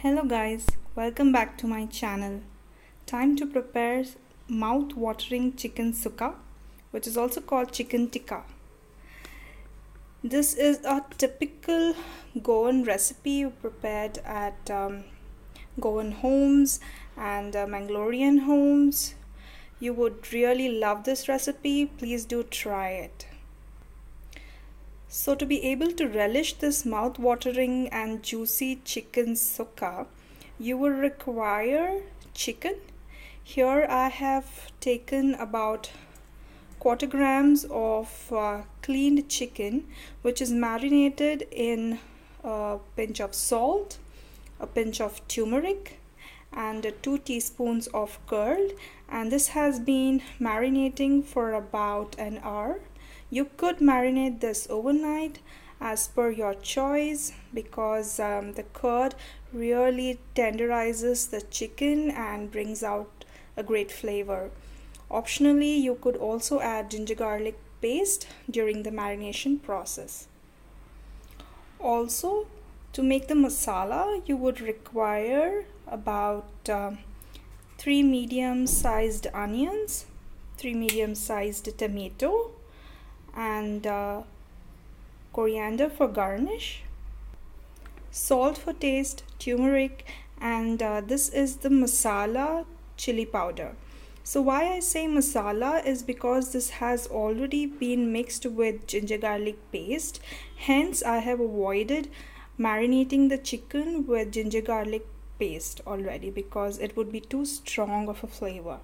Hello guys, welcome back to my channel. Time to prepare mouth-watering chicken sukkha, which is also called chicken tikka. This is a typical Goan recipe prepared at Goan homes and Mangalorean homes. You would really love this recipe. Please do try it. So to be able to relish this mouth-watering and juicy chicken sukkha, you will require chicken. Here I have taken about quarter grams of cleaned chicken, which is marinated in a pinch of salt, a pinch of turmeric, and 2 teaspoons of curd, and this has been marinating for about an hour. You could marinate this overnight as per your choice because the curd really tenderizes the chicken and brings out a great flavor. Optionally, you could also add ginger garlic paste during the marination process. Also, to make the masala, you would require about 3 medium-sized onions, 3 medium-sized tomato, and coriander for garnish, salt for taste, turmeric, and this is the masala chili powder. So why I say masala is because this has already been mixed with ginger garlic paste, hence I have avoided marinating the chicken with ginger garlic paste already because it would be too strong of a flavor.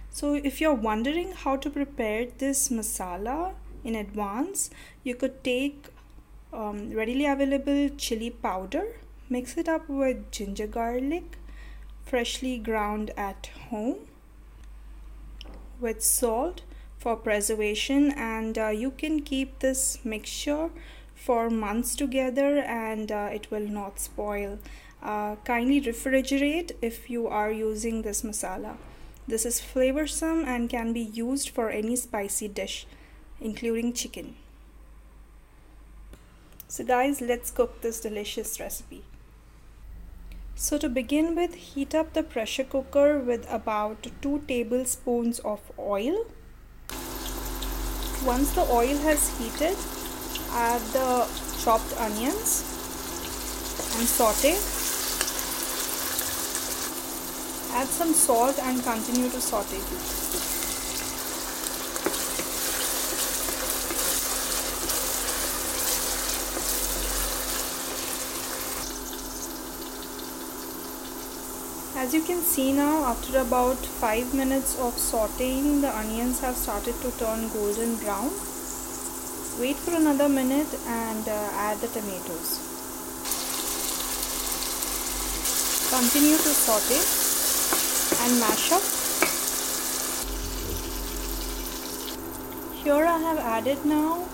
So if you're wondering how to prepare this masala in advance, you could take readily available chili powder, mix it up with ginger garlic, freshly ground at home, with salt for preservation, and you can keep this mixture for months together and it will not spoil. Kindly refrigerate if you are using this masala. This is flavoursome and can be used for any spicy dish, including chicken. So guys, let's cook this delicious recipe. So to begin with, heat up the pressure cooker with about 2 tablespoons of oil. Once the oil has heated, add the chopped onions and saute. Add some salt and continue to saute. As you can see now, after about 5 minutes of sauteing, the onions have started to turn golden brown. Wait for another minute and add the tomatoes. Continue to saute and mash up. Here I have added now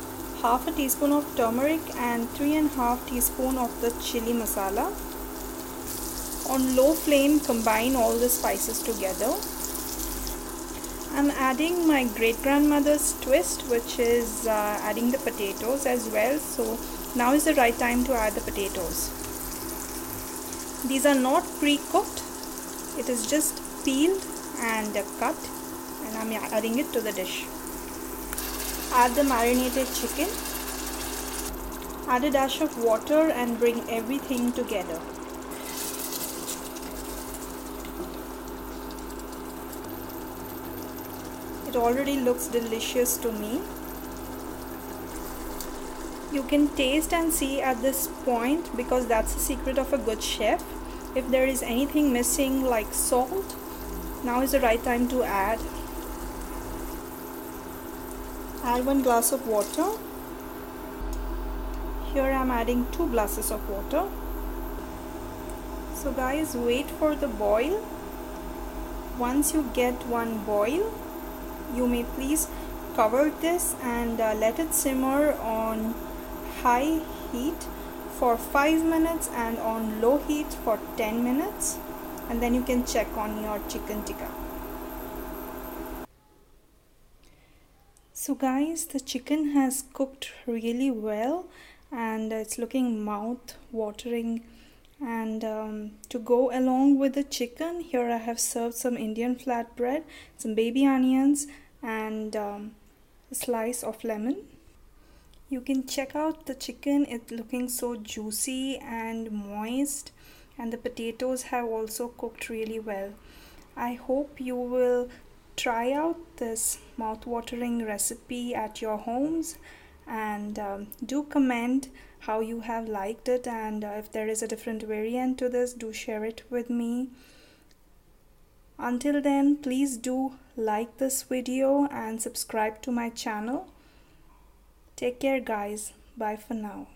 half a teaspoon of turmeric and 3.5 teaspoon of the chili masala. On low flame, combine all the spices together. I'm adding my great grandmother's twist, which is adding the potatoes as well. So now is the right time to add the potatoes. These are not pre-cooked. It is just peeled and cut, and I'm adding it to the dish. Add the marinated chicken. Add a dash of water and bring everything together. It already looks delicious to me. You can taste and see at this point, because that's the secret of a good chef. If there is anything missing like salt, now is the right time to add. Add 1 glass of water. Here I am adding 2 glasses of water. So guys, wait for the boil. Once you get one boil, you may please cover this and let it simmer on high heat for 5 minutes and on low heat for 10 minutes, and then you can check on your chicken tikka. So guys, the chicken has cooked really well and it's looking mouth watering And to go along with the chicken, here I have served some Indian flatbread, some baby onions, and a slice of lemon. You can check out the chicken, it's looking so juicy and moist, and the potatoes have also cooked really well. I hope you will try out this mouth-watering recipe at your homes, and do comment how you have liked it, and if there is a different variant to this, do share it with me. Until then, please do like this video and subscribe to my channel. Take care guys. Bye for now.